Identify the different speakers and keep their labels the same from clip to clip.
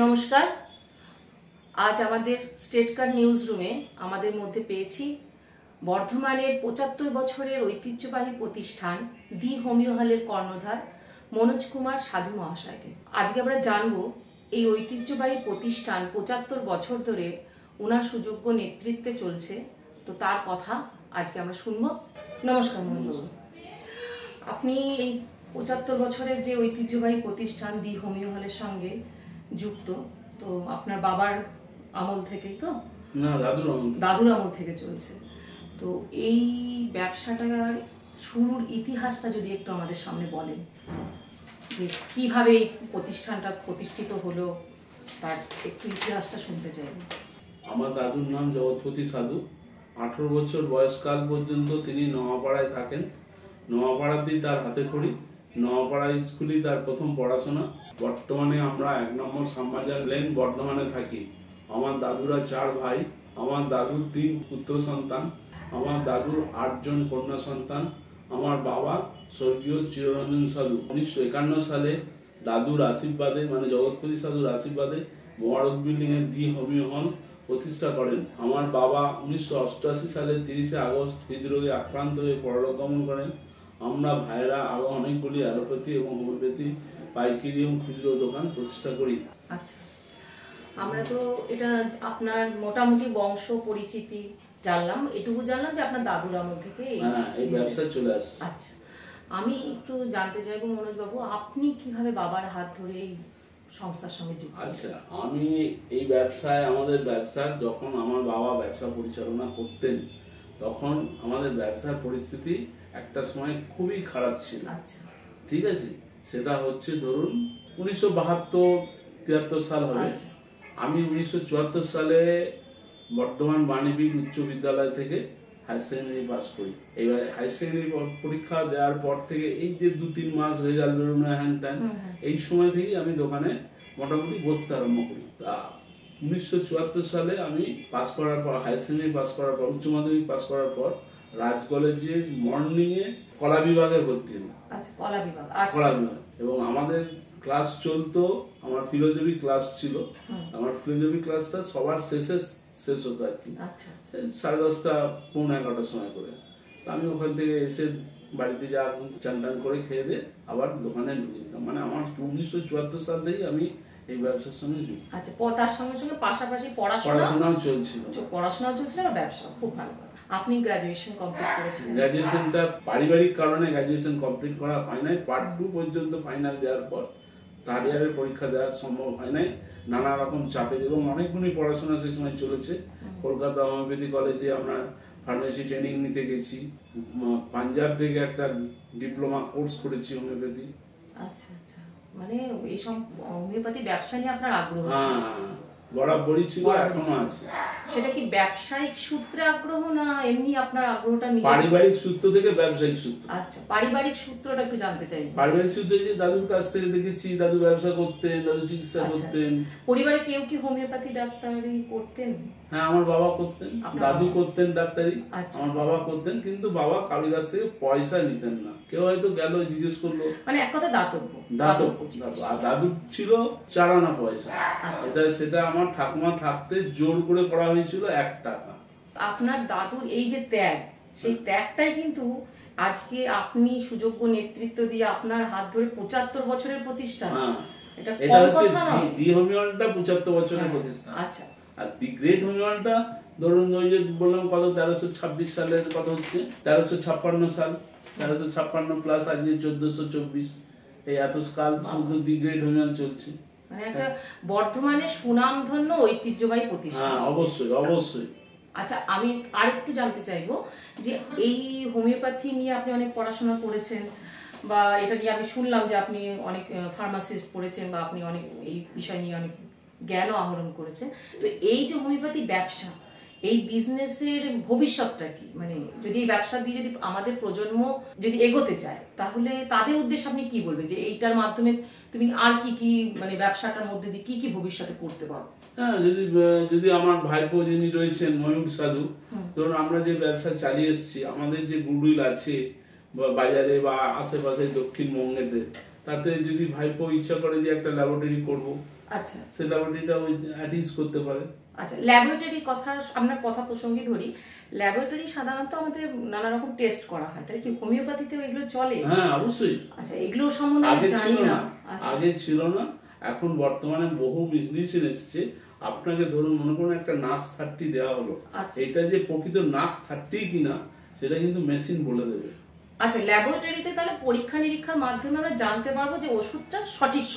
Speaker 1: নমস্কার। আজ আমাদের স্টেট কার্ড নিউজ রুমে আমাদের মধ্যে পেয়েছি বর্ধমানের ৭৫ বছরের ঐতিহ্যবাহী প্রতিষ্ঠান দি হোমিও হলের কর্ণধার মনোজ কুমার সাধু মহাশয়কে। আজকে আমরা জানবো এই ঐতিহ্যবাহী প্রতিষ্ঠান ৭৫ বছর ধরে ওনার সুযোগ্য নেতৃত্বে চলছে, তো তার কথা আজকে আমরা শুনবো। নমস্কার মনোজ, আপনি এই ৭৫ বছরের যে ঐতিহ্যবাহী প্রতিষ্ঠান দি হোমিও হলের সঙ্গে যুক্ত, তো আপনার বাবার আমল থেকেই তো?
Speaker 2: না,
Speaker 1: দাদুর আমল থেকে চলছে। তো এই ব্যবসাটার শুরুর ইতিহাসটা যদি একটু আমাদের সামনে বলেন, যে কিভাবে এই প্রতিষ্ঠানটা প্রতিষ্ঠিত হলো, তার একটু ইতিহাসটা শুনতে চাই।
Speaker 2: আমার দাদুর নাম জগৎপতি সাধু। 18 বছর বয়সকাল পর্যন্ত তিনি নোয়াপাড়ায় থাকেন। নোয়াপাড়াতেই তার হাতে খড়ি। নোয়াপাড়া স্কুলেই তার প্রথম পড়াশোনা। বর্তমানে আমরা 1 নম্বর শ্যামবাজার লেন বর্ধমানে থাকি। আমার দাদুরা 4 ভাই। আমার দাদুর 3 পুত্র সন্তান। আমার দাদুর 8 জন কন্যা সন্তান। আমার বাবা স্বর্গীয় চিররঞ্জন সাধু 1951 সালে দাদুর আশীর্বাদে, মানে জগৎপতি সাধুর আশীর্বাদে মোবারক বিল্ডিং এর দি হোমিও হল প্রতিষ্ঠা করেন। আমার বাবা 1988 সালের 30 আগস্ট হৃদরোগে আক্রান্ত হয়ে পরলোক গমন করেন। আমরা ভাইরা আরো অনেকগুলি অ্যালোপ্যাথি এবং হোমিওপ্যাথি পাইকারি এবং খুচরো দোকান প্রতিষ্ঠা করি।
Speaker 1: আচ্ছা, আমরা তো এটা আপনার মোটামুটি বংশ পরিচিতি জানলাম, এটুকু জানলাম যে আপনার দাদুর আমল থেকে
Speaker 2: এই ব্যবসা চলে আসে।
Speaker 1: আচ্ছা, আমি একটু জানতে চাইবো মনোজ বাবু, আপনি কিভাবে বাবার হাত ধরে এই সংস্থার সঙ্গে যুক্ত?
Speaker 2: আচ্ছা, আমি এই ব্যবসায়, আমাদের ব্যবসার যখন আমার বাবা ব্যবসা পরিচালনা করতেন, তখন আমাদের ব্যবসার পরিস্থিতি একটা সময় খুবই খারাপ ছিল।
Speaker 1: আচ্ছা,
Speaker 2: ঠিক আছে, সেটা হচ্ছে ধরুন 1972-73 সাল হবে। আমি 1974 সালে বর্ধমান বাণীপীঠ উচ্চ বিদ্যালয় থেকে হায়ার সেকেন্ডারি পাস করি। এবারে হায়ার সেকেন্ডারি পরীক্ষা দেওয়ার পর থেকে এই যে 2-3 মাস রেজাল্ট বেরোনো হ্যান ত্যান, এই সময় থেকেই আমি দোকানে মোটামুটি বসতে আরম্ভ করি। তা 1974 সালে আমি পাস করার পর, হায়ার সেকেন্ডারি পাস করার পর, উচ্চ মাধ্যমিক পাস করার পর রাজ কলেজে মর্নিং এ কলা বিভাগে ভর্তি হই।
Speaker 1: আচ্ছা, কলা বিভাগ।
Speaker 2: এবং আমাদের ক্লাস চলতো, আমার ফিলোজফি ক্লাস ছিল। আমার ফিলোজফি ক্লাসটা সবার শেষ হতো আর কি, 10:30 পৌনে 11টার সময় করে। আমি ওখান থেকে এসে বাড়িতে যা চান টান করে খেয়ে দিয়ে আবার দোকানে ঢুকে যেতাম। মানে আমার 1974 সাল থেকেই আমি এই ব্যবসার সঙ্গে যুক্ত।
Speaker 1: আচ্ছা, তার সঙ্গে সঙ্গে পাশাপাশি
Speaker 2: পড়াশোনাও চলছিল
Speaker 1: আর ব্যবসা। খুব ভালো। আপনি গ্রাজুয়েশন কমপ্লিট করেছিলেন?
Speaker 2: গ্রাজুয়েশনটা পারিবারিক কারণে গ্রাজুয়েশন কমপ্লিট করা হয় নাই। পার্ট 2 পর্যন্ত ফাইনাল দেওয়ার পর থার্ড ইয়ারের পরীক্ষা দেওয়া সম্ভব হয় নাই, নানা রকম চাপে, এবং অনেকগুলি পড়াশোনা সেই সময় চলেছে। কলকাতা হোমিওপ্যাথি কলেজে আমরা ফার্মেসি ট্রেনিং নিতে গেছি। পাঞ্জাব থেকে একটা ডিপ্লোমা কোর্স করেছি হোমিওপ্যাথি।
Speaker 1: আচ্ছা আচ্ছা, মানে এইসব হোমিওপ্যাথি ব্যবসা নিয়ে আপনার আগ্রহ?
Speaker 2: বরাবরই ছিল, এখনো আছে।
Speaker 1: সেটা কি ব্যবসায়িক সূত্রে আগ্রহ, না এমনি আপনার আগ্রহটা
Speaker 2: পারিবারিক সূত্র থেকে ব্যবসায়িক সূত্র?
Speaker 1: আচ্ছা, পারিবারিক সূত্রটা একটু জানতে চাই।
Speaker 2: পারিবারিক সূত্রে যে দাদুর কাছ থেকে দেখেছি, দাদু ব্যবসা করতেন, দাদু চিকিৎসা করতেন।
Speaker 1: পরিবারে কেউ কি হোমিওপ্যাথি ডাক্তারি করতেন?
Speaker 2: হ্যাঁ, আমার বাবা করতেন, দাদু করতেন ডাক্তারি, আমার বাবা করতেন। কিন্তু বাবা কারোর কাছ থেকে পয়সা নিতেন না। কেউ হয়তো গেল, জিজ্ঞেস করলো,
Speaker 1: মানে এক কথা দাতব্য।
Speaker 2: আর দাদু ছিল 4 আনা পয়সা। সেটা আমার ঠাকুমা থাকতে জোর করে করা হয়েছিল 1 টাকা।
Speaker 1: আপনার দাদুর এই যে ত্যাগ, সেই ত্যাগটাই কিন্তু আজকে আপনি সুযোগ্য নেতৃত্ব দিয়ে আপনার হাত ধরে 75 বছরের প্রতিষ্ঠান।
Speaker 2: এটা হচ্ছে দি হোমিও হলটা 75 বছরের প্রতিষ্ঠান।
Speaker 1: আচ্ছা, আর
Speaker 2: দি গ্রেট হোমিও হলটা ধরুন ওই যে বললাম কত, 1326 সালের কথা হচ্ছে, 1356 সাল, 1356 প্লাস আজকে 1424, এই এত কাল শুধু দি গ্রেট হোমিও হল চলছে।
Speaker 1: মানে একটা বর্ধমানে সুনামধন্য ঐতিহ্যবাহী প্রতিষ্ঠান।
Speaker 2: অবশ্যই অবশ্যই।
Speaker 1: আচ্ছা, আমি আরেকটু জানতে চাইবো যে এই হোমিওপ্যাথি নিয়ে আপনি অনেক পড়াশোনা করেছেন, বা এটা নিয়ে আমি শুনলাম যে আপনি অনেক ফার্মাসিস্ট পড়েছেন, বা আপনি অনেক এই বিষয় নিয়ে অনেক জ্ঞানও আহরণ করেছেন। তো এই যে হোমিওপ্যাথি ব্যবসা, এই বিজনেসের ভবিষ্যৎটা কি? মানে যদি এই ব্যবসা দিয়ে যদি আমাদের প্রজন্ম যদি এগোতে চায়, তাহলে তাদের উদ্দেশ্যে আপনি কি বলবেন যে এইটার মাধ্যমে তুমি আর কি কি, মানে ব্যবসাটার মধ্যে দিয়ে কি কি ভবিষ্যতে করতে পারো?
Speaker 2: হ্যাঁ, যদি আমার ভাইপো যিনি রয়েছেন ময়ূর সাধু, ধরুন আমরা যে ব্যবসা চালিয়ে এসেছি, আমাদের যে গুডউইল আছে বাজারে বা আশেপাশে দক্ষিণবঙ্গেতে, তাতে যদি ভাইপো ইচ্ছা করে যে একটা ল্যাবরেটরি করবো,
Speaker 1: আচ্ছা,
Speaker 2: সে ল্যাবরেটরিটা অ্যাটিস করতে পারে।
Speaker 1: আচ্ছা, ল্যাবরেটরি কথা আপনার কথা প্রসঙ্গে ধরি, ল্যাবরেটরি সাধারণত আমাদের নানা রকম টেস্ট করা হয়, তাই কি হোমিওপ্যাথিতেও এগুলো চলে?
Speaker 2: হ্যাঁ, অবশ্যই।
Speaker 1: আচ্ছা, এগুলো সম্বন্ধে আমি জানি না।
Speaker 2: আগে ছিল না, এখন বর্তমানে বহু মেশিন এসেছে। আপনাকে ধরুন মনে করুন একটা নাক্স 30 দেওয়া হলো, এটা যে প্রকৃত নাক্স 30 কিনা সেটা কিন্তু মেশিন বলে দেবে।
Speaker 1: আচ্ছা, ল্যাবরেটরিতে তাহলে পরীক্ষা নিরীক্ষার মাধ্যমে আমরা জানতে পারবো যে ওষুধটা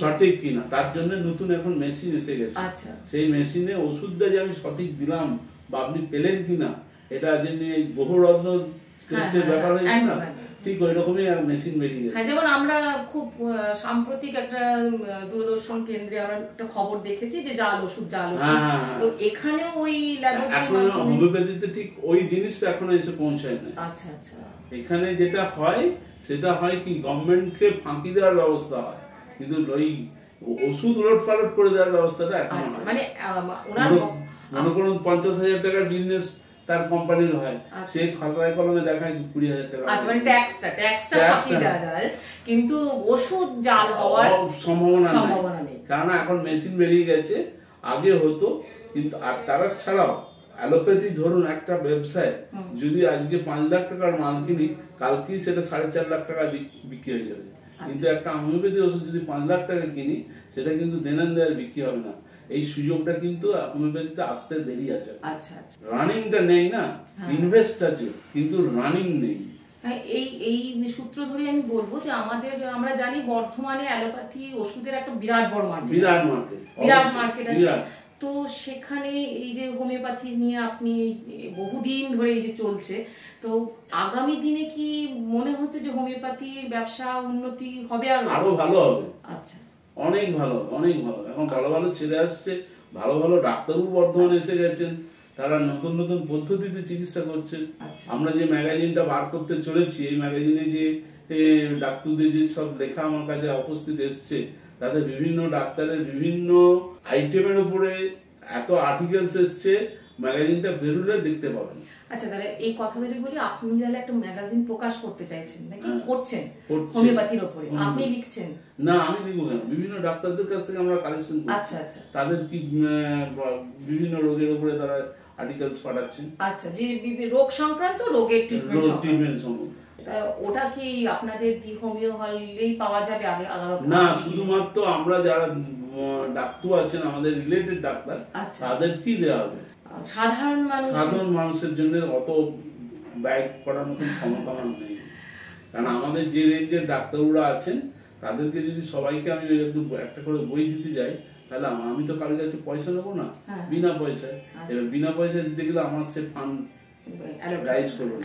Speaker 2: সঠিক কিনা। তার জন্য নতুন এখন মেশিন এসে গেছে।
Speaker 1: আচ্ছা,
Speaker 2: সেই মেশিনে ওষুধটা যে আমি সঠিক দিলাম বা আপনি পেলেন কিনা, এটা যেমনি বহু রত্ন টেস্টের ব্যাপার হয়েছে না, ঠিক ওই রকমই আর মেশিন বেরিয়ে গেছে।
Speaker 1: হ্যাঁ, যেমন আমরা খুব সাম্প্রতিক একটা দূরদর্শন কেন্দ্রে আমরা একটা খবর দেখেছি যে জাল ওষুধ, তো এখানেও ওই ল্যাবরেটরি
Speaker 2: হোমিওপ্যাথিতে ঠিক ওই জিনিসটা এখনো এসে পৌঁছায় না।
Speaker 1: আচ্ছা, আচ্ছা।
Speaker 2: এখানে যেটা হয় সেটা হয় কি, গভর্নমেন্টকে ফাঁকি দেওয়ার ব্যবস্থা হয়, কিন্তু ওই ওষুধ উলট পালট করে দেওয়ার ব্যবস্থাটা এখন
Speaker 1: মানে
Speaker 2: মনে করুন 50,000 টাকার বিজনেস তার কোম্পানির হয়, সে খাতায় কলমে দেখায় 20,000 টাকা।
Speaker 1: আচ্ছা, মানে ট্যাক্সটা ফাঁকি দেওয়া যায়, কিন্তু ওষুধ জাল হওয়ার সম্ভাবনা নেই,
Speaker 2: কারণ এখন মেশিন বেরিয়ে গেছে। আগে হতো, কিন্তু আর তারা ছাড়াও অ্যালোপ্যাথি ধরুন একটা ব্যবসায় যদি আজকে 5 লাখ টাকার মাল কিনি, কালকেই সেটা 4.5 লাখ টাকা বিক্রি হয়ে যাবে। কিন্তু একটা হোমিওপ্যাথি ওষুধ যদি 5 লাখ টাকা কিনি, সেটা কিন্তু দেনান দেওয়ার বিক্রি হবে না। এই সুযোগটা কিন্তু হোমিওপ্যাথিতে আসতে দেরি আছে।
Speaker 1: আচ্ছা, আচ্ছা।
Speaker 2: রানিংটা নেই না, ইনভেস্ট আছে কিন্তু রানিং নেই।
Speaker 1: এই সূত্র ধরে আমি বলবো যে আমরা জানি বর্ধমানে অ্যালোপ্যাথি ওষুধের একটা বিরাট বড় মার্কেট আছে। তো সেখানে এই যে হোমিওপ্যাথি নিয়ে আপনি বহুদিন ধরে এই যে চলছে, তো আগামী দিনে কি মনে হচ্ছে যে হোমিওপ্যাথির ব্যবসা উন্নতি হবে,
Speaker 2: আরো ভালো হবে?
Speaker 1: আচ্ছা,
Speaker 2: অনেক ভালো, অনেক ভালো। এখন ভালো ভালো ছেলে আসছে, ভালো ভালো ডাক্তারও বর্ধমানে এসে গেছেন, তারা নতুন নতুন পদ্ধতিতে চিকিৎসা করছেন। আমরা যে ম্যাগাজিনটা বার করতে চলেছি, এই ম্যাগাজিনে যে ডাক্তারদের যে সব লেখা আমার কাছে উপস্থিত এসছে, তাতে বিভিন্ন ডাক্তারের বিভিন্ন আইটেমের উপরে এত আর্টিকেলস এসছে, ম্যাগাজিনটা বেরোলে দেখতে পাবেন।
Speaker 1: আচ্ছা, তাহলে এই কথা ধরে বলি, আপনি তাহলে একটা ম্যাগাজিন প্রকাশ করতে চাইছেন নাকি করছেন হোমিওপ্যাথির উপরে? আপনি লিখছেন?
Speaker 2: না, আমি লিখবো কেন, বিভিন্ন ডাক্তারদের কাছ থেকে আমরা কালেকশন করছি।
Speaker 1: আচ্ছা, আচ্ছা।
Speaker 2: তাদের কি বিভিন্ন রোগের উপরে তারা আর্টিকেলস পাঠাচ্ছেন।
Speaker 1: আচ্ছা, যে রোগ সংক্রান্ত রোগের ট্রিটমেন্ট
Speaker 2: সম্বন্ধে।
Speaker 1: ওটা কি আপনাদের দি হোমিও হলেই পাওয়া যাবে?
Speaker 2: না, শুধুমাত্র আমরা যারা ডাক্তার আছেন, আমাদের রিলেটেড ডাক্তার, তাদেরকেই দেওয়া হবে।
Speaker 1: সাধারণ
Speaker 2: মানুষের জন্য অত ব্যয় করার মতন ক্ষমতা নেই, কারণ আমাদের যে রেঞ্জের ডাক্তাররা আছেন, তাদেরকে যদি সবাইকে আমি একটা করে বই দিতে যাই, তাহলে আমি তো কারোর কাছে পয়সা নেবো না, বিনা পয়সায়। এবার বিনা পয়সায় দিতে গেলে আমার সে ফান্ড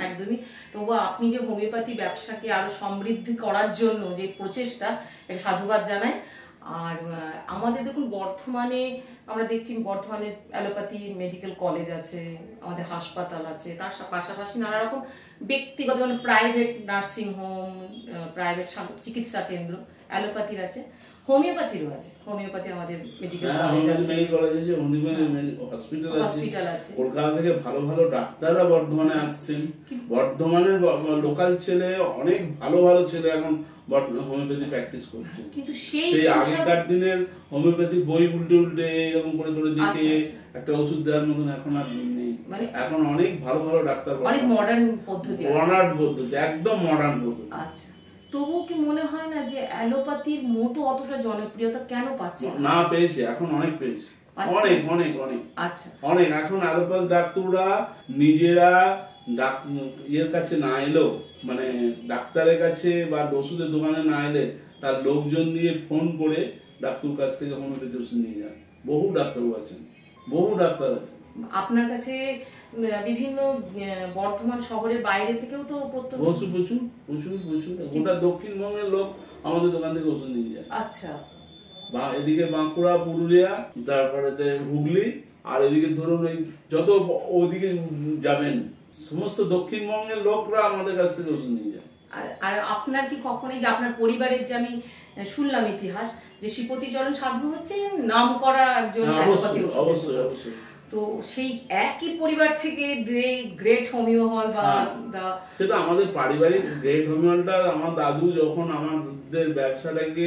Speaker 1: একদমই। তবু আপনি যে হোমিওপ্যাথি ব্যবসাকে আরো সমৃদ্ধি করার জন্য যে প্রচেষ্টা, সাধুবাদ জানাই। আর আমাদের দেখুন বর্ধমানে আমরা দেখছি, বর্ধমানে অ্যালোপ্যাথি মেডিকেল কলেজ আছে, আমাদের হাসপাতাল আছে, তার পাশাপাশি নানা রকম ব্যক্তিগত মানে প্রাইভেট নার্সিং হোম, প্রাইভেট চিকিৎসা কেন্দ্র অ্যালোপ্যাথির আছে, হোমিওপ্যাথিরও আছে। হোমিওপ্যাথি আমাদের মেডিকেল কলেজ আছে, হসপিটাল আছে।
Speaker 2: কলকাতা থেকে ভালো ভালো ডাক্তাররা বর্ধমানে আসছেন। বর্ধমানের লোকাল ছেলে, অনেক ভালো ভালো ছেলে এখন হোমিওপ্যাথি প্র্যাকটিস করছে।
Speaker 1: কিন্তু
Speaker 2: সেই আগেকার দিনের হোমিওপ্যাথি বই উল্টে এরকম করে দেখে একটা ওষুধ দেওয়ার মতন এখন আর দিন নেই। এখন অনেক ভালো ভালো ডাক্তার,
Speaker 1: অনেক মডার্ন পদ্ধতি,
Speaker 2: একদম মডার্ন পদ্ধতি।
Speaker 1: আচ্ছা, তবুও কি মনে হয় না যে অ্যালোপ্যাথির মতো অতটা জনপ্রিয়তা কেন পাচ্ছে
Speaker 2: না? পেয়েছে, এখন অনেক পেয়েছে, অনেক অনেক অনেক।
Speaker 1: আচ্ছা,
Speaker 2: অনেক। এখন অ্যালোপ্যাথি ডাক্তাররা নিজেরা ইয়ের কাছে না এলেও, মানে ডাক্তারের কাছে বা ওষুধের দোকানে না এলে, তার লোকজন দিয়ে ফোন করে ডাক্তার কাছ থেকে হোমিওপ্যাথি ওষুধ নিয়ে যান। বহু ডাক্তারও আছেন, বহু ডাক্তার আছেন।
Speaker 1: আপনার কাছে বিভিন্ন বর্ধমান শহরের বাইরে থেকেও তো প্রচুর
Speaker 2: প্রচুর প্রচুর প্রচুর গোটা দক্ষিণবঙ্গের লোক আমাদের দোকান থেকে ওষুধ নিয়ে যায়।
Speaker 1: আচ্ছা,
Speaker 2: বা এদিকে বাঁকুড়া, পুরুলিয়া, তারপরে হুগলি, আর এদিকে ধরুন ওই যত ওদিকে যাবেন সমস্ত দক্ষিণবঙ্গের লোকরা আমাদের কাছ থেকে ওষুধ নিয়ে যায়।
Speaker 1: আর আপনার কি কখনোই যে আপনার পরিবারের, যে আমি শুনলাম ইতিহাস, যে শ্রীপতি চরণ সাধু হচ্ছে নাম করা একজন,
Speaker 2: অবশ্যই অবশ্যই।
Speaker 1: তো সেই একই পরিবার থেকে গ্রেট হোমিও হল বা
Speaker 2: সেটা আমাদের পারিবারিক গ্রেট হোমিও হলটা আমার দাদু যখন আমাদের ব্যবসাটাকে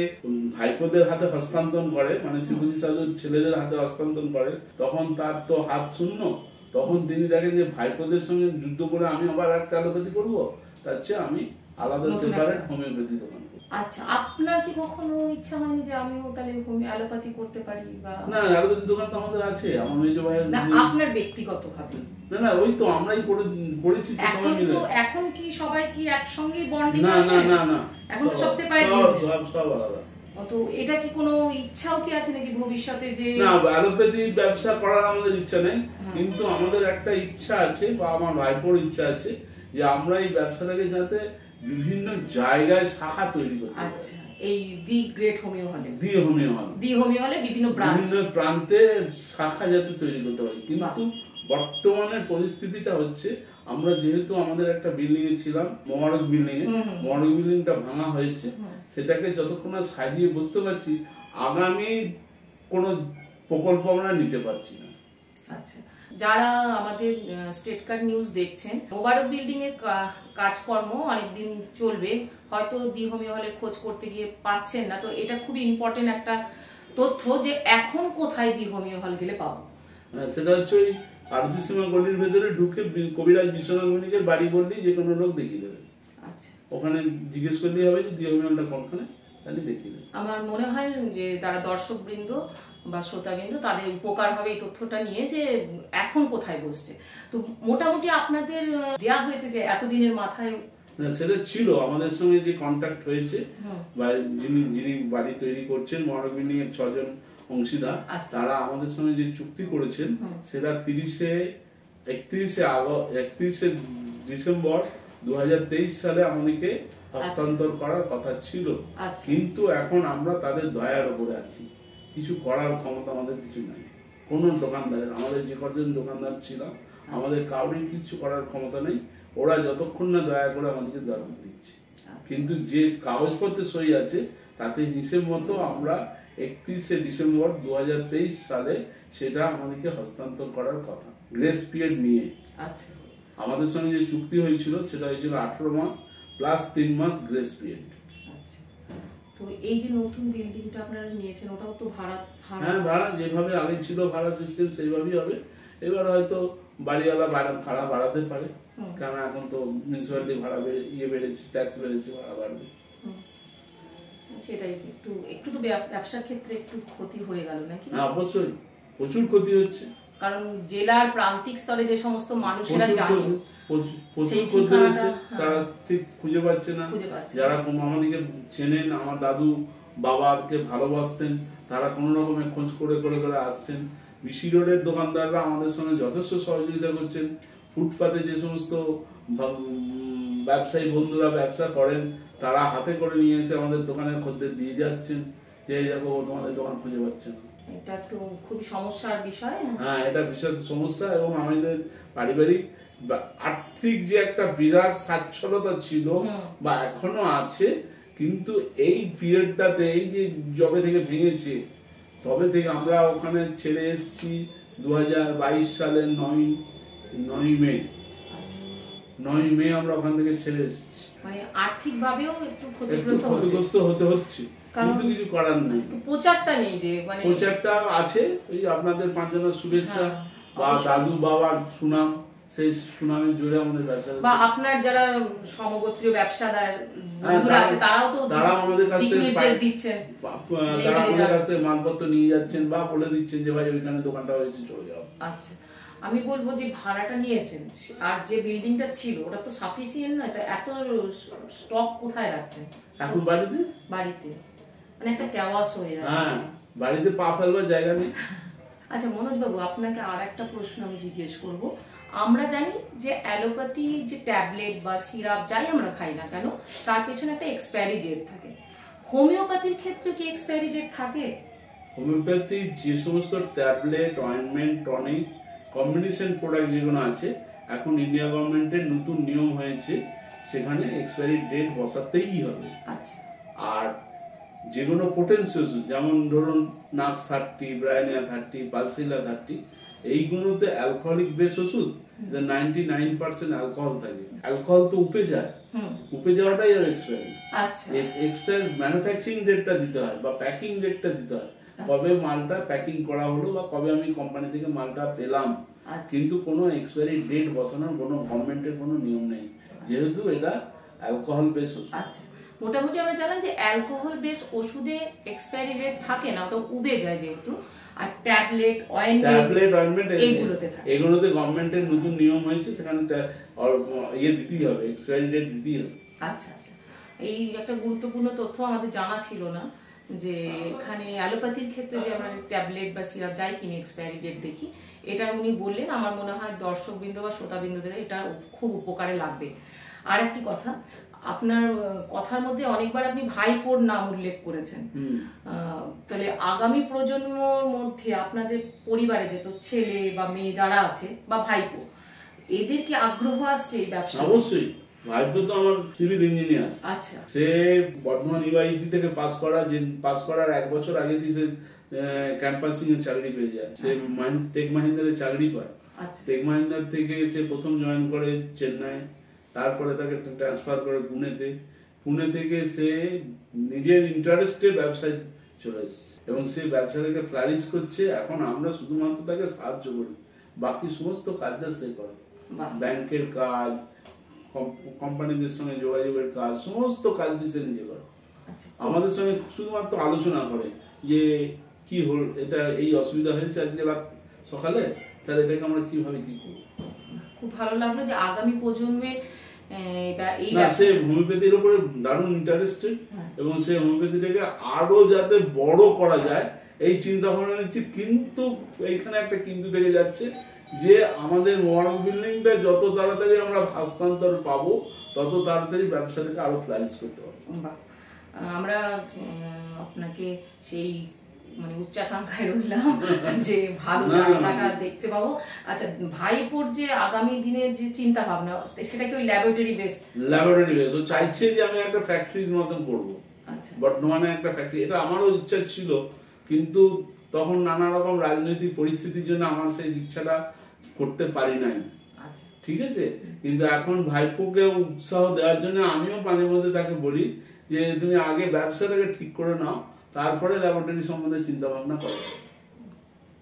Speaker 2: ভাইপোদের হাতে হস্তান্তর করে, মানে শিবজি সাধুর ছেলেদের হাতে হস্তান্তর করে, তখন তার তো হাত শূন্য। তখন তিনি দেখেন যে ভাইপোদের সঙ্গে যুদ্ধ করে আমি আবার একটা অ্যালোপ্যাথি করবো, তার চেয়ে আমি আলাদা সেপারেট হোমিওপ্যাথি দোকান করব।
Speaker 1: আচ্ছা, আপনার কি কখনো ইচ্ছা হয়নি যে আমিও তাহলে অ্যালোপ্যাথি করতে পারি? বা
Speaker 2: না, অ্যালোপ্যাথি দোকান তো আমাদের আছে, আমার মেজ ভাইয়ের।
Speaker 1: না, আপনার ব্যক্তিগতভাবে?
Speaker 2: না, ওই তো আমরাই করেছি তো সবাই মিলে।
Speaker 1: এখন কি সবাই কি একসঙ্গেই বন্ডিং
Speaker 2: না
Speaker 1: আছে?
Speaker 2: না,
Speaker 1: এখন তো সব সেপারেট বিজনেস।
Speaker 2: সব আলাদা।
Speaker 1: তো এটা কি কোনো ইচ্ছাও কি আছে নাকি ভবিষ্যতে যে?
Speaker 2: না, অ্যালোপ্যাথি ব্যবসা করার আমাদের ইচ্ছা নেই, কিন্তু আমাদের একটা ইচ্ছা আছে বা আমার ভাইপোর ইচ্ছা আছে যে আমরা এই ব্যবসাটাকে যাতে বিভিন্ন জায়গায় শাখা তৈরি করতে পারি।
Speaker 1: আচ্ছা, এই দি গ্রেট হোমিও হলে,
Speaker 2: দি হোমিও হলে
Speaker 1: বিভিন্ন
Speaker 2: প্রান্তে শাখা যাতে তৈরি করতে পারি। কিন্তু বর্তমানের পরিস্থিতিটা হচ্ছে, আমরা যেহেতু আমাদের একটা বিল্ডিং এ ছিলাম, মোবারক বিল্ডিং টা ভাঙা হয়েছে, সেটাকে যতক্ষণ না সাজিয়ে বুঝতে পারছি আগামী কোন প্রকল্প আমরা নিতে পারছি না।
Speaker 1: আচ্ছা, যারা আমাদের স্টেট কার্ড নিউজ দেখছেন, মোবারক বিল্ডিং এর কাজকর্ম অনেকদিন চলবে, হয়তো দি হোমিও হলের খোঁজ করতে গিয়ে পাচ্ছেন না, তো এটা খুবই ইম্পর্টেন্ট একটা তথ্য যে এখন কোথায় দি হোমিও হল গেলে পাবো।
Speaker 2: সেটা হচ্ছে ওই আরতি সীমা গলির ভেতরে ঢুকে কবিরাজ বিশ্বনাথ মণিকের বাড়ি বললেই যে কোনো লোক দেখিয়ে দেবে।
Speaker 1: আচ্ছা,
Speaker 2: ওখানে জিজ্ঞেস করলেই হবে যে দি হোমিও হলটা কোনখানে, তাহলে দেখিয়ে দেবে।
Speaker 1: আমার মনে হয় যে তারা দর্শকবৃন্দ বা শ্রোতাবৃন্দ তাদের উপকার হবে এই তথ্যটা নিয়ে যে এখন কোথায় বসছে। তো মোটামুটি আপনাদের দেয়া হয়েছে যে এতদিনের মাথায়
Speaker 2: সেটা ছিল আমাদের সঙ্গে যে কন্ট্যাক্ট হয়েছে, বা যিনি বাড়ি তৈরি করছেন মোবারক বিল্ডিং এর 6 জন অংশীদার, তারা আমাদের সঙ্গে যে চুক্তি করেছেন সেটা 31শে ডিসেম্বর 2023 সালে আমাদেরকে হস্তান্তর করার কথা ছিল। কিন্তু এখন আমরা তাদের দয়ার উপরে আছি, কিছু করার ক্ষমতা আমাদের কিছু নাই। কোন দোকানদারের, আমাদের যে কজন দোকানদার ছিলাম, আমাদের কাউরির কিছু করার ক্ষমতা নেই। ওরা যতক্ষণ না দয়া করে আমাদেরকে দরকার দিচ্ছে, কিন্তু যে কাগজপত্রে সই আছে তাতে হিসেব মতো আমরা 31শে ডিসেম্বর 2023 সালে সেটা আমাদেরকে হস্তান্তর করার কথা, গ্রেস পিরিয়ড নিয়ে।
Speaker 1: আচ্ছা,
Speaker 2: আমাদের সঙ্গে যে চুক্তি হয়েছিল সেটা হয়েছিল 18 মাস প্লাস 3 মাস গ্রেস পিরিয়ড।
Speaker 1: আচ্ছা, তো এই যে নতুন বিল্ডিংটা আপনারা নিয়েছেন, ওটাও তো ভাড়া?
Speaker 2: হ্যাঁ, ভাড়া যেভাবে আগে ছিল ভাড়া সিস্টেম সেইভাবেই হবে। এবার হয়তো বাড়িওয়ালা ভাড়া বাড়াতে পারে, কারণ এখন তো মিউনিসিপ্যালিটি ভাড়া বেড়েছে, ট্যাক্স বেড়েছে, ভাড়া বাড়বে।
Speaker 1: সেটাই, একটু তো ব্যবসার ক্ষেত্রে একটু ক্ষতি হয়ে গেল নাকি?
Speaker 2: হ্যাঁ, অবশ্যই প্রচুর ক্ষতি হচ্ছে,
Speaker 1: কারণ জেলার প্রান্তিক স্তরে যে সমস্ত মানুষেরা জানে
Speaker 2: প্রচুর ক্ষতি হচ্ছে, তারা ঠিক খুঁজে পাচ্ছে না। যারা আমাদেরকে চেনেন, আমার দাদু বাবাকে ভালোবাসতেন, তারা কোন রকমের খোঁজ করে করে করে আসছেন। বিসি রোডের দোকানদাররা আমাদের সঙ্গে যথেষ্ট সহযোগিতা করছেন। ফুটপাতে যে সমস্ত ব্যবসায়ী বন্ধুরা ব্যবসা করেন, তারা হাতে করে নিয়ে এসে আমাদের দোকানের খদ্দের দিয়ে যাচ্ছেন যে এই দেখো তোমাদের দোকান খুঁজে পাচ্ছে না।
Speaker 1: এটা তো খুব সমস্যার বিষয়।
Speaker 2: হ্যাঁ, এটা বিশেষ সমস্যা। এবং আমাদের পারিবারিক আর্থিক যে একটা বিরাট স্বাচ্ছলতা ছিল বা এখনো আছে, কিন্তু এই পিরিয়ডটাতে, এই যে জবে থেকে ভেঙেছে, তবে থেকে আমরা ওখানে ছেড়ে এসেছি 2022 সালের 9 মে। 9 মে আমরা ওখান থেকে ছেড়ে এসেছি।
Speaker 1: মানে আর্থিকভাবেও একটু ক্ষতিগ্রস্ত
Speaker 2: হতে হচ্ছে, কিন্তু কিছু করার নেই।
Speaker 1: প্রচারটা নেই, যে মানে
Speaker 2: প্রচারটা আছে ওই আপনাদের পাঁচজনের শুভেচ্ছা বা দাদু বাবার সুনাম, সেই সুনামের জোরে আমাদের ব্যবসা,
Speaker 1: বা আপনার যারা সমগোত্রীয় ব্যবসাদার বন্ধুরা আছে তারা
Speaker 2: আমাদের কাছ থেকে
Speaker 1: নির্দেশ দিচ্ছেন,
Speaker 2: তারা আমাদের কাছ থেকে মালপত্র নিয়ে যাচ্ছেন বা বলে দিচ্ছেন যে ভাই ওইখানে দোকানটা হয়েছে, চলে যাও।
Speaker 1: আচ্ছা, আমি বলবো যে ভাড়াটা নিয়েছেন আর যে বিল্ডিংটা ছিল ওটা তো সাফিসিয়েন্ট নয়, তো এত স্টক কোথায় রাখছেন
Speaker 2: এখন? বাড়িতে
Speaker 1: মানে একটা ক্যাওয়াস হয়ে যাচ্ছে।
Speaker 2: হ্যাঁ, বাড়িতে পা ফেলবার জায়গা নেই।
Speaker 1: আচ্ছা মনোজ বাবু, আপনাকে আর একটা প্রশ্ন আমি জিজ্ঞেস করব। আমরা জানি যে অ্যালোপ্যাথি যে ট্যাবলেট বা সিরাপ যাই আমরা খাই না কেন, তার পেছনে একটা এক্সপায়ারি ডেট থাকে। হোমিওপ্যাথির ক্ষেত্রে কি এক্সপায়ারি ডেট থাকে?
Speaker 2: হোমিওপ্যাথির যে সমস্ত tablet, ointment, tonic, combination product যেগুলো আছে, এখন ইন্ডিয়া গভর্নমেন্টের নতুন নিয়ম হয়েছে, সেখানে এক্সপায়ারি ডেট বসাতেই হবে।
Speaker 1: আচ্ছা,
Speaker 2: আর যেগুলো পোটেন্সিয়াস, যেমন ধরুন নাক্স 30, ব্রায়োনিয়া 30, পালসিলা 30, এইগুলোতে অ্যালকোহলিক বেস ওষুধ, 99% অ্যালকোহল থাকে। অ্যালকোহল তো উপে যায়, উপে যাওয়াটাই আর এক্সপায়ারি।
Speaker 1: আচ্ছা,
Speaker 2: এক্সট্রা ম্যানুফ্যাকচারিং ডেটটা দিতে হয় বা প্যাকিং ডেটটা দিতে হয়, কবে মালটা প্যাকিং করা হলো বা কবে আমি কোম্পানি থেকে মালটা পেলাম। কিন্তু কোনো এক্সপায়ারি ডেট বসানোর কোনো গভর্নমেন্টের কোনো নিয়ম নেই, যেহেতু এটা অ্যালকোহল বেস ওষুধ।
Speaker 1: আচ্ছা, মোটামুটি আমরা জানলাম যে অ্যালকোহল বেস ওষুধে এক্সপায়ারি ডেট থাকে না, ওটা উবে যায় যেহেতু। আর ট্যাবলেট অয়েন্টমেন্ট
Speaker 2: এগুলোতে গভর্নমেন্টের নতুন নিয়ম হয়েছে, সেখানে ইয়ে দিতেই হবে, এক্সপায়ারি ডেট দিতেই হবে।
Speaker 1: আচ্ছা আচ্ছা, এই একটা গুরুত্বপূর্ণ তথ্য আমাদের জানা ছিল না, যে এখানে অ্যালোপ্যাথির ক্ষেত্রে যে আমরা ট্যাবলেট বা সিরাপ যাই কিনে এক্সপায়ারি ডেট দেখি, এটা উনি বললেন। আমার মনে হয় দর্শকবৃন্দ বা শ্রোতাবৃন্দদের এটা খুব উপকারে লাগবে। আর একটি কথা, আপনার কথার মধ্যে অনেকবার আপনি ভাইপোর নাম উল্লেখ করেছেন। তাহলে আগামী প্রজন্মর মধ্যে আপনাদের পরিবারে যে তো ছেলে বা মেয়ে যারা আছে বা ভাইপো, এদের কি আগ্রহ আসছে এই ব্যবসা?
Speaker 2: অবশ্যই। ভাইপো তো আমার সিভিল ইঞ্জিনিয়ার।
Speaker 1: আচ্ছা,
Speaker 2: সে বর্ধমান ইউআইটি থেকে পাস করার 1 বছর আগে সে ক্যাম্পাসিং এর চাকরি পেয়ে যায়। সে টেক মাহিন্দ্রার চাকরি পায়। টেক মাহিন্দ্রার থেকে সে প্রথম জয়েন করে চেন্নাই, তারপরে তাকে ট্রান্সফার করে পুনেতে। পুনে থেকে সে নিজের ইন্টারেস্টে ব্যবসায় চলে এসেছে এবং সে ব্যবসাটাকে ফ্লারিশ করছে। এখন আমরা শুধুমাত্র তাকে সাহায্য করি, বাকি সমস্ত কাজটা সে করে। ব্যাংকের কাজ, কোম্পানিদের সঙ্গে যোগাযোগের কাজ, সমস্ত কাজটি সে নিজে করে। আমাদের সঙ্গে শুধুমাত্র আলোচনা করে যে কি হল, এটা এই অসুবিধা হয়েছে আজকে রাত সকালে, তাহলে এটাকে আমরা কিভাবে কি করবো।
Speaker 1: খুব ভালো লাগলো যে আগামী প্রজন্মের
Speaker 2: সে হোমিওপ্যাথির উপরে দারুণ ইন্টারেস্টেড এবং সে হোমিওপ্যাথিটাকে আরো যাতে বড় করা যায় এই চিন্তা ভাবনা নিচ্ছে। কিন্তু এইখানে একটা কিন্তু থেকে যাচ্ছে যে আমাদের মহারাজ বিল্ডিংটা যত তাড়াতাড়ি আমরা হস্তান্তর পাবো, তত তাড়াতাড়ি ব্যবসাটাকে আরো ফ্লারিশ করতে পারবো।
Speaker 1: আমরা আপনাকে সেই মানে উচ্চাকাঙ্ক্ষায় রইলাম যে ভালো জায়গাটা দেখতে পাবো। আচ্ছা, ভাইপোর যে আগামী দিনের যে চিন্তা ভাবনা, সেটা কি ওই ল্যাবরেটরি বেস?
Speaker 2: ও চাইছে যে আমি একটা ফ্যাক্টরির মতন করবো।
Speaker 1: আচ্ছা,
Speaker 2: বর্তমানে একটা ফ্যাক্টরি, এটা আমারও ইচ্ছা ছিল, কিন্তু তখন নানা রকম রাজনৈতিক পরিস্থিতির জন্য আমার সেই ইচ্ছাটা করতে পারি নাই। ঠিক আছে, কিন্তু এখন ভাইপোকে উৎসাহ দেওয়ার জন্য আমিও মাঝে মধ্যে তাকে বলি যে তুমি আগে ব্যবসাটাকে ঠিক করে নাও, তারপরে ল্যাবরেটরি সম্বন্ধে চিন্তা ভাবনা করো।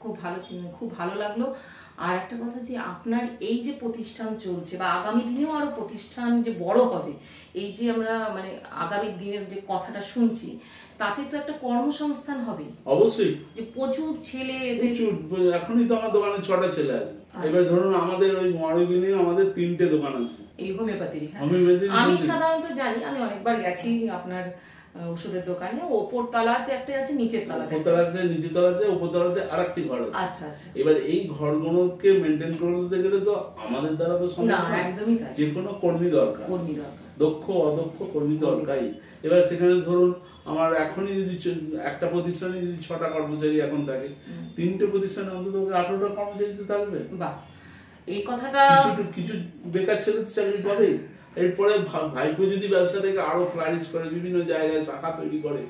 Speaker 1: খুব ভালো চিন্তা, খুব ভালো লাগলো। আর একটা কথা, যে আপনার এই যে প্রতিষ্ঠান চলছে বা আগামী দিনেও আরো প্রতিষ্ঠান যে বড় হবে, এই যে আমরা মানে আগামী দিনের যে কথাটা শুনছি, তাতে তো একটা কর্মসংস্থান হবে
Speaker 2: অবশ্যই।
Speaker 1: যে প্রচুর ছেলে,
Speaker 2: এখনই তো আমার দোকানে 6টা ছেলে আছে। এবার ধরুন আমাদের ওই মহারবিনে আমাদের 3টে দোকান আছে
Speaker 1: এই হোমিওপ্যাথির। আমি সাধারণত জানি, আমি অনেকবার গেছি আপনার ওষুধের দোকানে। ওপর তলাতে একটা আছে, নিচের তলাতে
Speaker 2: নিচের তলাতে, উপর তলাতে আরেকটি ঘর আছে।
Speaker 1: আচ্ছা আচ্ছা।
Speaker 2: এবার এই ঘরগুলোকে মেনটেন করতে গেলে তো আমাদের দ্বারা তো সম্ভব না,
Speaker 1: একদমই তাই।
Speaker 2: যে কোনো কর্মী দরকার, দক্ষ অদক্ষ কর্মী দরকারই। এবার সেখানে ধরুন আমার এখনই যদি একটা প্রতিষ্ঠানে যদি 6টা কর্মচারী এখন থাকে, 3টে প্রতিষ্ঠানে অন্তত 18টা কর্মচারী তো থাকবে।
Speaker 1: বাহ, এই কথাটা
Speaker 2: কিছু বেকার ছেলে তো চাকরি পাবে। এরপরে ভাইপো যদি ব্যবসা থেকে আরো ফ্লারিশ করে, বিভিন্ন জায়গায় শাখা তৈরি করে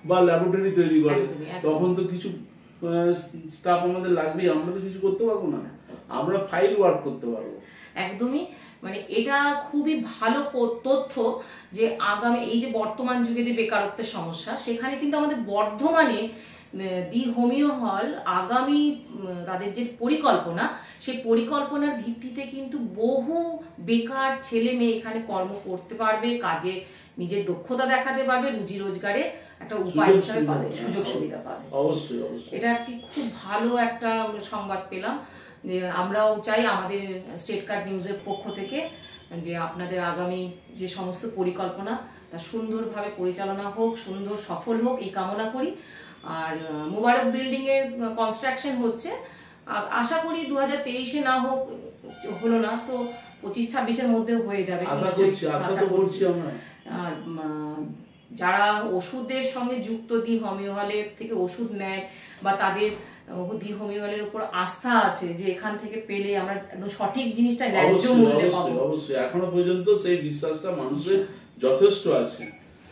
Speaker 2: বা ল্যাবরেটরি তৈরি করে, তখন তো কিছু স্টাফ আমাদের লাগবেই। আমরা তো কিছু করতে পারবো না, আমরা ফাইল ওয়ার্ক করতে পারবো।
Speaker 1: একদমই, মানে এটা খুবই ভালো তথ্য যে আগামী এই যে বর্তমান যুগে যে বেকারত্বের সমস্যা, সেখানে কিন্তু আমাদের বর্ধমানে দি হোমিও হল আগামী তাদের যে পরিকল্পনা, সেই পরিকল্পনার ভিত্তিতে কিন্তু বহু বেকার ছেলে মেয়ে এখানে কর্ম করতে পারবে, কাজে নিজের দক্ষতা দেখাতে পারবে, রুজি রোজগারে একটা উপায় হিসাবে পাবে, সুযোগ সুবিধা পাবে।
Speaker 2: অবশ্যই অবশ্যই,
Speaker 1: এটা একটি খুব ভালো একটা সংবাদ পেলাম। যে আমরাও চাই আমাদের স্টেট কার্ড নিউজের পক্ষ থেকে যে আপনাদের আগামী যে সমস্ত পরিকল্পনা তা সুন্দরভাবে পরিচালনা হোক, সুন্দর সফল হোক, এই কামনা করি। আর মোবারক বিল্ডিং এর কনস্ট্রাকশন হচ্ছে, আশা করি 2023-এ না হোক, হলো না তো 25-26-এর মধ্যে হয়ে যাবে।
Speaker 2: আর
Speaker 1: যারা ওষুধের সঙ্গে যুক্ত দি হোমিও হলের থেকে ওষুধ নেয় বা তাদের দি হোমিও হলের উপর আস্থা আছে যে এখান থেকে পেলে আমরা একদম সঠিক জিনিসটা ন্যায্য মূল্যে পাবো,
Speaker 2: অবশ্যই এখনো পর্যন্ত সেই বিশ্বাসটা মানুষের যথেষ্ট আছে।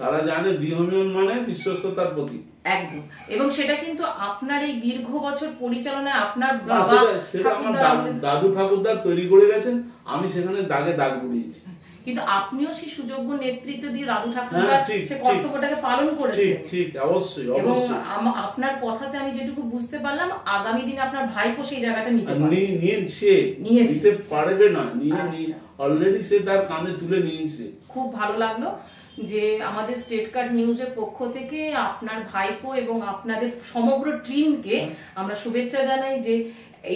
Speaker 2: তারা জানে দি হোমিওন মানে বিশ্বস্ততার প্রতীক।
Speaker 1: একদম। এবং সেটা কিন্তু আপনার এই দীর্ঘ বছর পরিচালনায় আপনার
Speaker 2: না, সেটা আমার দাদু ঠাকুরদার তৈরি করে গেছেন, আমি সেখানে দাগে দাগ বুড়িয়েছি।
Speaker 1: কিন্তু আপনিও সেই সুযোগ্য নেতৃত্ব দিয়ে দাদু ঠাকুরদার সে কর্তব্যটাকে পালন করেছেন।
Speaker 2: ঠিক, অবশ্যই।
Speaker 1: এবং আপনার কথাতে আমি যেটুকু বুঝতে পারলাম, আগামী দিনে আপনার ভাইপো সেই জায়গাটা নিতে
Speaker 2: পারবে না, অলরেডি সে তার কাঁধে তুলে নিয়েছে।
Speaker 1: খুব ভালো লাগলো যে আমাদের স্টেট কার্ড নিউজের পক্ষ থেকে আপনার ভাইপো এবং আপনাদের সমগ্র টিমকে আমরা শুভেচ্ছা জানাই যে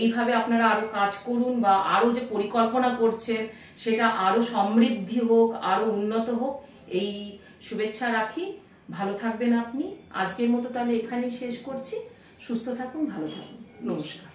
Speaker 1: এইভাবে আপনারা আরো কাজ করুন, বা আরো যে পরিকল্পনা করছেন সেটা আরো সমৃদ্ধি হোক, আরো উন্নত হোক, এই শুভেচ্ছা রাখি। ভালো থাকবেন আপনি। আজকের মতো তাহলে এখানেই শেষ করছি। সুস্থ থাকুন, ভালো থাকুন, নমস্কার।